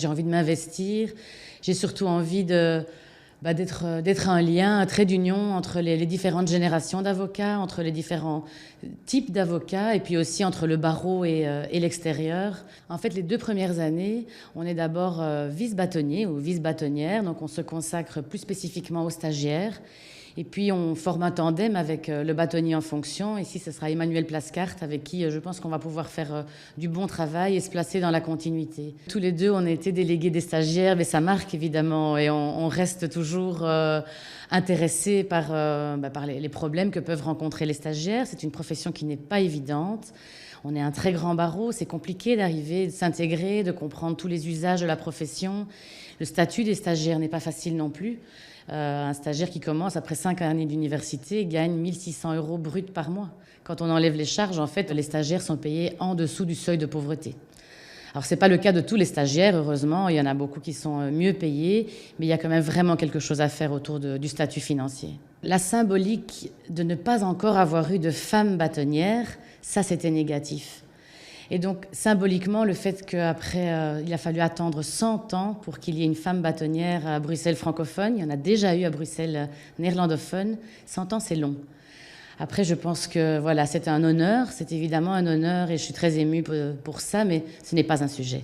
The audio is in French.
J'ai envie de m'investir, j'ai surtout envie d'être un lien, un trait d'union entre les différentes générations d'avocats, entre les différents types d'avocats et puis aussi entre le barreau et l'extérieur. En fait, les 2 premières années, on est d'abord vice-bâtonnier ou vice-bâtonnière, donc on se consacre plus spécifiquement aux stagiaires. Et puis on forme un tandem avec le bâtonnier en fonction. Ici, ce sera Emmanuel Plascart, avec qui je pense qu'on va pouvoir faire du bon travail et se placer dans la continuité. Tous les deux, on a été délégués des stagiaires, mais ça marque évidemment, et on reste toujours intéressés par les problèmes que peuvent rencontrer les stagiaires. C'est une profession qui n'est pas évidente. On est un très grand barreau, c'est compliqué d'arriver, de s'intégrer, de comprendre tous les usages de la profession. Le statut des stagiaires n'est pas facile non plus. Un stagiaire qui commence après 5 années d'université gagne 1 600 € bruts par mois. Quand on enlève les charges, en fait, les stagiaires sont payés en dessous du seuil de pauvreté. Alors, ce n'est pas le cas de tous les stagiaires, heureusement. Il y en a beaucoup qui sont mieux payés, mais il y a quand même vraiment quelque chose à faire autour du statut financier. La symbolique de ne pas encore avoir eu de femme bâtonnière, ça, c'était négatif. Et donc, symboliquement, le fait qu'après, il a fallu attendre 100 ans pour qu'il y ait une femme bâtonnière à Bruxelles francophone. Il y en a déjà eu à Bruxelles néerlandophone. 100 ans, c'est long. Après, je pense que voilà, c'est un honneur. C'est évidemment un honneur et je suis très émue pour ça, mais ce n'est pas un sujet.